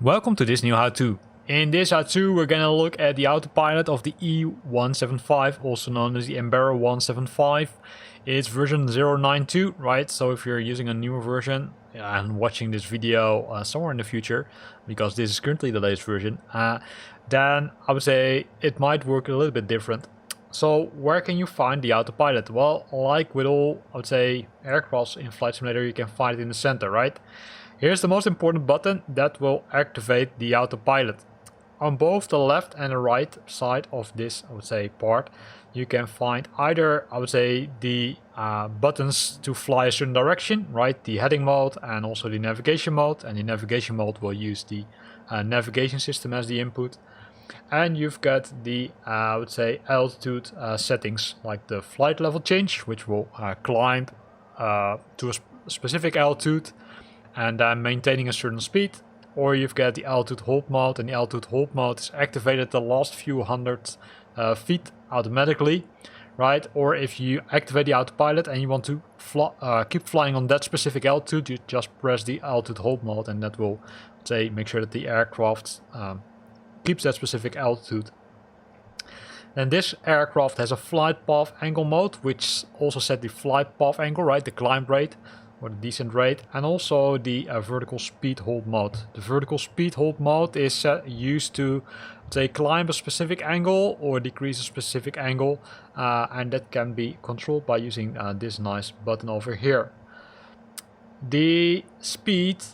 Welcome to this new how-to. In this how-to we're gonna look at the autopilot of the E175, also known as the Embraer 175. It's version 092, right? So if you're using a newer version and watching this video somewhere in the future, because this is currently the latest version, then I would say it might work a little bit different. So where can you find the autopilot? Well, like with all, I would say, aircrafts in Flight Simulator, you can find it in the center, right? Here's the most important button that will activate the autopilot. On both the left and the right side of this, I would say, part, you can find either, I would say, the buttons to fly a certain direction, right? The heading mode and also the navigation mode. And the navigation mode will use the navigation system as the input. And you've got the, I would say, altitude settings, like the flight level change, which will climb to a specific altitude and maintaining a certain speed. Or you've got the altitude hold mode, and the altitude hold mode is activated the last few hundred feet automatically, right? Or if you activate the autopilot and you want to keep flying on that specific altitude, you just press the altitude hold mode, and that will, say, make sure that the aircraft keeps that specific altitude. And this aircraft has a flight path angle mode, which also set the flight path angle, right? The climb rate or the descent rate, and also the vertical speed hold mode. The vertical speed hold mode is used to, say, climb a specific angle or decrease a specific angle, and that can be controlled by using this nice button over here. The speed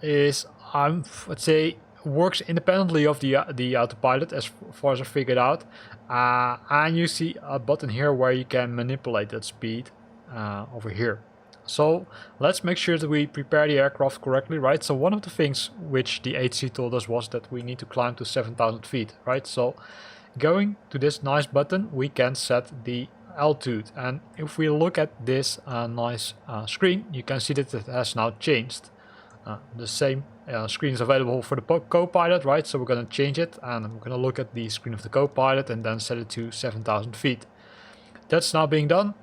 is, let's say, works independently of the autopilot as far as I figured out, and you see a button here where you can manipulate that speed over here. So let's make sure that we prepare the aircraft correctly, right? So one of the things which the HC told us was that we need to climb to 7,000 feet, right? So going to this nice button, we can set the altitude. And if we look at this nice screen, you can see that it has now changed. The same screen is available for the co-pilot, right? So we're going to change it, and we're going to look at the screen of the co-pilot and then set it to 7,000 feet. That's now being done.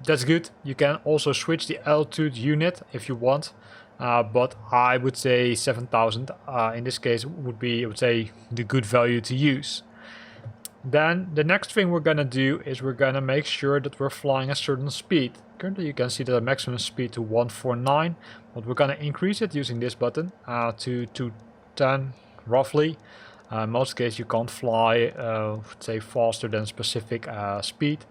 That's good. You can also switch the altitude unit if you want, but I would say 7,000 in this case would be, I would say, the good value to use. Then the next thing we're gonna do is we're gonna make sure that we're flying a certain speed. Currently you can see the maximum speed to 149, but we're gonna increase it using this button to 210 roughly. In most cases you can't fly say faster than specific speed.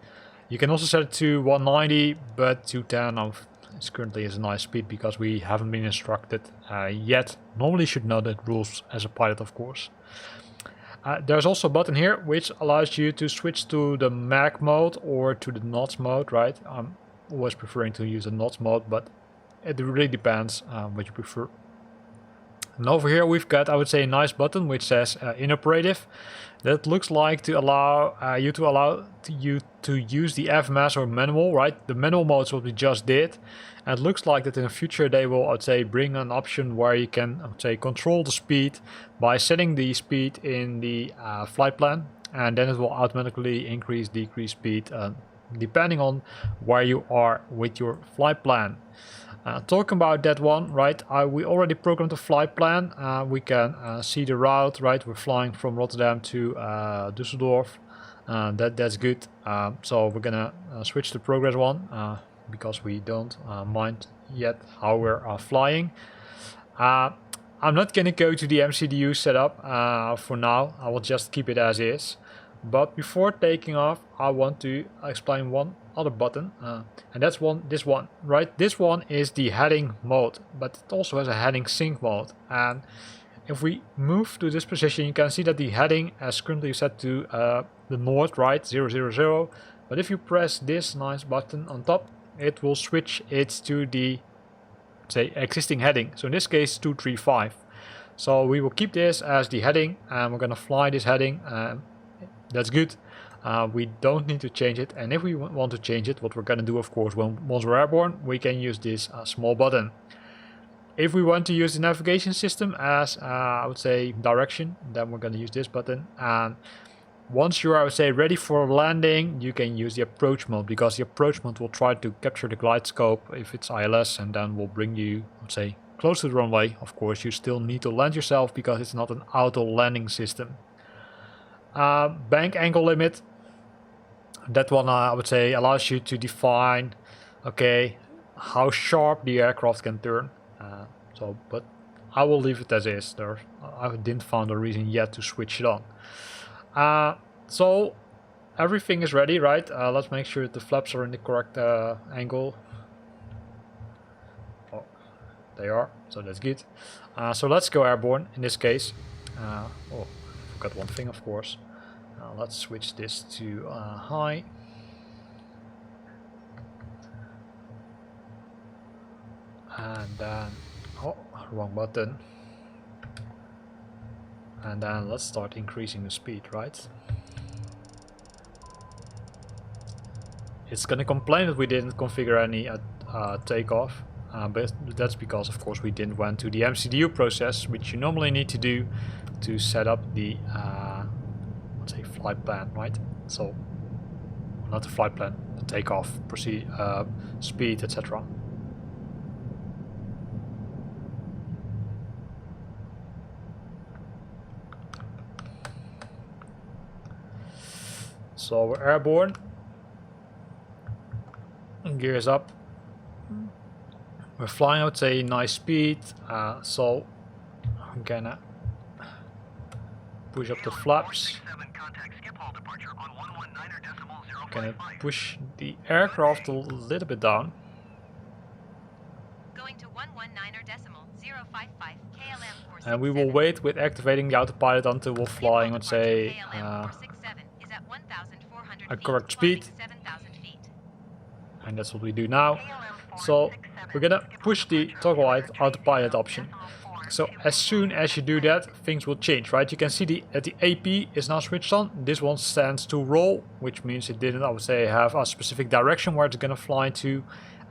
You can also set it to 190, but 210 is currently is a nice speed because we haven't been instructed yet. Normally you should know that rules as a pilot, of course. There's also a button here which allows you to switch to the mag mode or to the NOTS mode, right? I'm always preferring to use the NOTS mode, but it really depends what you prefer. And over here we've got, I would say, a nice button which says inoperative. That looks like to allow you to use the FMS or manual, right? The manual mode is what we just did. And it looks like that in the future they will, I'd say, bring an option where you can, I'd say, control the speed by setting the speed in the flight plan, and then it will automatically increase, decrease speed depending on where you are with your flight plan. Talking about that one, right, we already programmed the flight plan. We can see the route, right? We're flying from Rotterdam to Düsseldorf. That's good. So we're gonna switch to progress one because we don't mind yet how we're flying. I'm not gonna go to the MCDU setup for now. I will just keep it as is. But before taking off, I want to explain one other button, and that's this one, right? This one is the heading mode, but it also has a heading sync mode. And if we move to this position, you can see that the heading is currently set to the north, right, 000. But if you press this nice button on top, it will switch it to the, say, existing heading. So in this case, 235. So we will keep this as the heading, and we're gonna fly this heading. That's good. We don't need to change it, and if we want to change it, what we're going to do, of course, once we're airborne, we can use this small button. If we want to use the navigation system as I would say direction, then we're going to use this button, and Once you are, I would say, ready for landing, you can use the approach mode, because the approach mode will try to capture the glide scope if it's ILS, and then will bring you, I would say, close to the runway. Of course, you still need to land yourself because it's not an auto landing system. Bank angle limit. That one, I would say, allows you to define, okay, how sharp the aircraft can turn. But I will leave it as is. I didn't find a reason yet to switch it on. So everything is ready, right? Let's make sure that the flaps are in the correct angle. Oh, they are, so that's good. So let's go airborne in this case. Oh, I forgot one thing, of course. Let's switch this to high. And then, oh, wrong button. And then let's start increasing the speed, right? It's gonna complain that we didn't configure any takeoff, but that's because, of course, we didn't went to the MCDU process, which you normally need to do to set up the let's say flight plan, right? So not the flight plan, the takeoff, speed, etc. So we're airborne. Gears up. We're flying, I would say, nice speed. So I'm gonna push up the flaps. Gonna push the aircraft a little bit down. Going to 119.055 KLM. And we will wait with activating the autopilot until we're flying, let's say, a correct speed. And that's what we do now. So we're gonna push the toggle autopilot option. So as soon as you do that, things will change, right? You can see that the AP is now switched on. This one stands to roll, which means it didn't, I would say, have a specific direction where it's gonna fly to.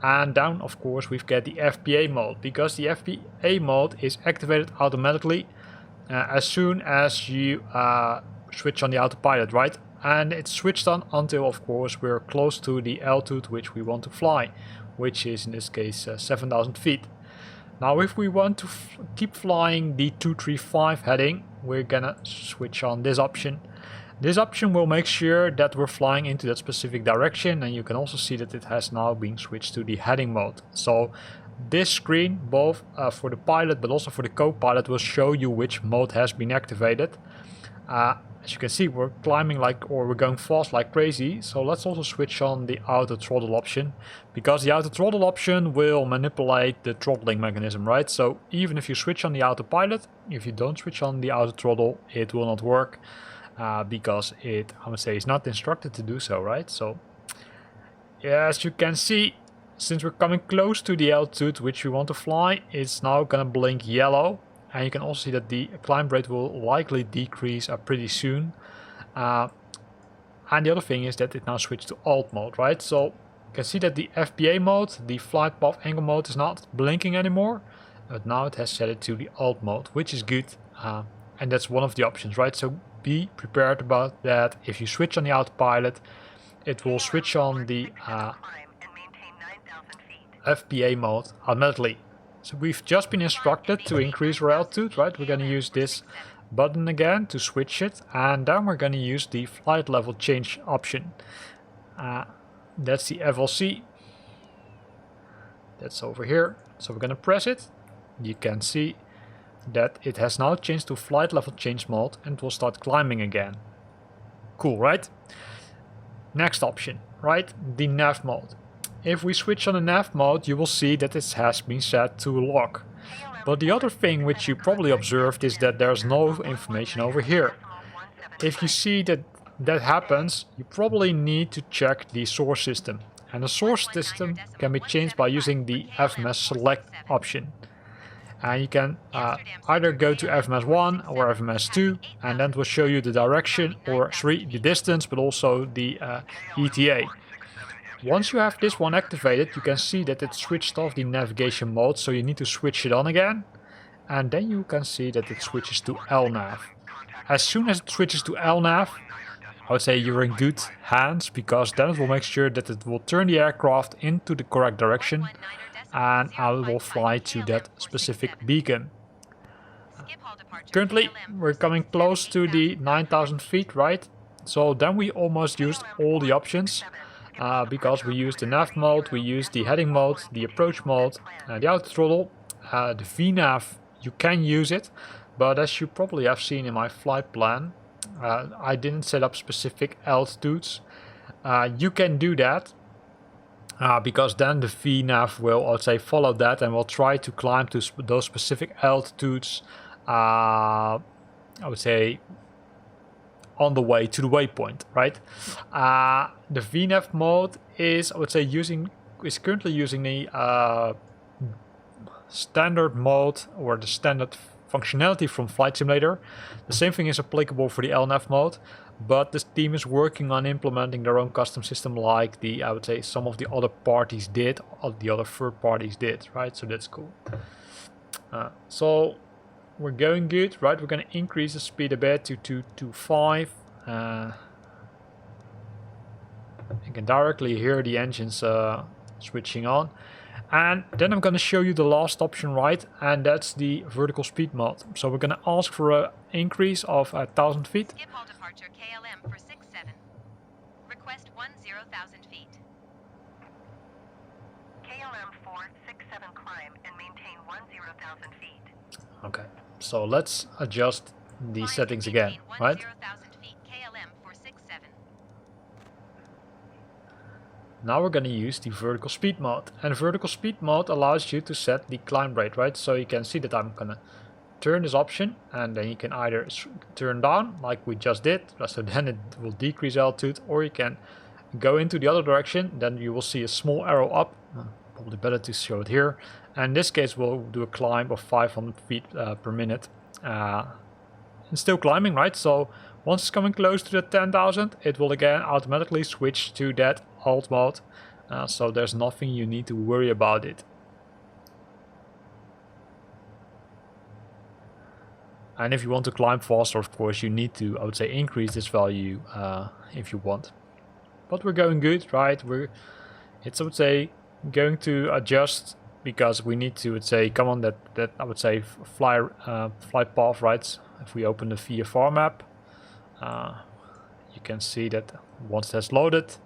And down, of course, we've got the FPA mode, because the FPA mode is activated automatically as soon as you switch on the autopilot, right? And it's switched on until, of course, we're close to the altitude which we want to fly, which is in this case 7,000 feet. Now if we want to keep flying the 235 heading, we're gonna switch on this option. This option will make sure that we're flying into that specific direction, and you can also see that it has now been switched to the heading mode. So this screen, both for the pilot but also for the co-pilot, will show you which mode has been activated. As you can see, we're climbing we're going fast like crazy. So let's also switch on the auto throttle option, because the auto throttle option will manipulate the throttling mechanism, right? So even if you switch on the autopilot, if you don't switch on the auto throttle, it will not work, because I would say, is not instructed to do so, right? So yeah, as you can see, since we're coming close to the altitude which we want to fly, it's now gonna blink yellow. And you can also see that the climb rate will likely decrease pretty soon. And the other thing is that it now switched to alt mode, right? So you can see that the FPA mode, the flight path angle mode, is not blinking anymore. But now it has set it to the alt mode, which is good. And that's one of the options, right? So be prepared about that. If you switch on the autopilot, it will switch on the FPA mode automatically. So we've just been instructed to increase our altitude, right? We're going to use this button again to switch it, and then we're going to use the flight level change option. That's the FLC. That's over here. So we're going to press it. You can see that it has now changed to flight level change mode, and it will start climbing again. Cool, right? Next option, right? The nav mode. If we switch on the nav mode, you will see that it has been set to lock. But the other thing which you probably observed is that there's no information over here. If you see that that happens, you probably need to check the source system. And the source system can be changed by using the FMS select option. And you can either go to FMS 1 or FMS 2, and then it will show you the direction, or the distance, but also the ETA. Once you have this one activated, you can see that it switched off the navigation mode, so you need to switch it on again. And then you can see that it switches to LNAV. As soon as it switches to LNAV, I would say you're in good hands, because then it will make sure that it will turn the aircraft into the correct direction and I will fly to that specific beacon. Currently we're coming close to the 9,000 feet, right? So then we almost used all the options, because we used the nav mode, we used the heading mode, the approach mode, the auto throttle, the VNAV. You can use it, but as you probably have seen in my flight plan, I didn't set up specific altitudes. You can do that, because then the VNAV will, I'd say, follow that and will try to climb to those specific altitudes, I would say, on the way to the waypoint, right? The VNAV mode is, I would say, is currently using the standard mode, or the standard functionality from Flight Simulator. The same thing is applicable for the LNAV mode, but this team is working on implementing their own custom system, like I would say some of the other parties did, or the other third parties did, right? So that's cool. So we're going good, right? We're going to increase the speed a bit to 225. You can directly hear the engines switching on. And then I'm going to show you the last option, right? And that's the vertical speed mode. So we're going to ask for an increase of 1,000 feet. Skip all departure KLM for 67. Request 10,000 feet. KLM 467 climb and maintain 10,000 feet. Okay, so let's adjust the settings again, right? 10,000 feet KLM 467. Now we're going to use the vertical speed mode, and vertical speed mode allows you to set the climb rate, right? So you can see that I'm going to turn this option, and then you can either turn down like we just did, so then it will decrease altitude, or you can go into the other direction. Then you will see a small arrow up, probably better to show it here. And in this case we'll do a climb of 500 feet per minute, and still climbing, right? So once it's coming close to the 10,000, it will again automatically switch to that alt mode, so there's nothing you need to worry about it. And if you want to climb faster, of course, you need to, I would say, increase this value if you want. But we're going good, right? It's, I would say, going to adjust, because we need to, I would say, come on that I would say flight path, right? If we open the VFR map, you can see that once that's loaded,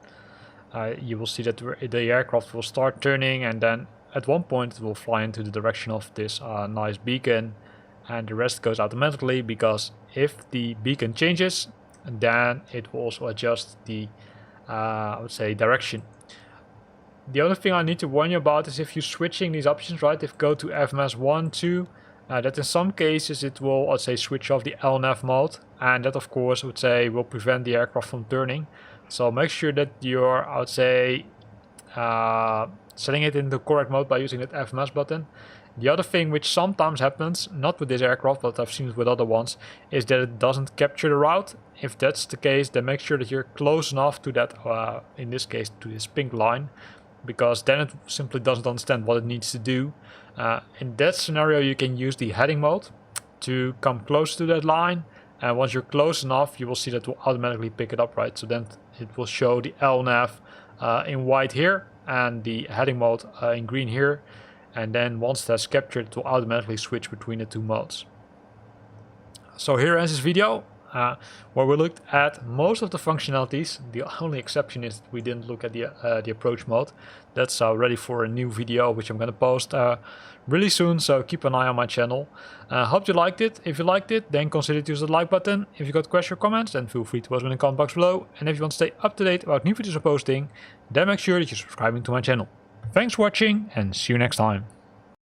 you will see that the aircraft will start turning, and then at one point it will fly into the direction of this nice beacon, and the rest goes automatically, because if the beacon changes, then it will also adjust the I would say direction. The other thing I need to warn you about is if you're switching these options, right? If you go to FMS 1, 2, that in some cases it will, I'd say, switch off the LNAV mode, and that of course, I would say, will prevent the aircraft from turning. So make sure that you're, I would say, setting it in the correct mode by using that FMS button. The other thing which sometimes happens, not with this aircraft, but I've seen it with other ones, is that it doesn't capture the route. If that's the case, then make sure that you're close enough to that, in this case, to this pink line, because then it simply doesn't understand what it needs to do. In that scenario, you can use the heading mode to come close to that line, and once you're close enough, you will see that it will automatically pick it up, right? So then it will show the LNAV in white here, and the heading mode in green here, and then once that's captured, it will automatically switch between the two modes. So here ends this video, where we looked at most of the functionalities. The only exception is that we didn't look at the approach mode. That's ready for a new video, which I'm going to post really soon, so keep an eye on my channel. Hope you liked it. If you liked it, then consider to use the like button. If you got questions or comments, then feel free to post them in the comment box below. And if you want to stay up to date about new videos I'm posting, then make sure that you're subscribing to my channel. Thanks for watching, and see you next time.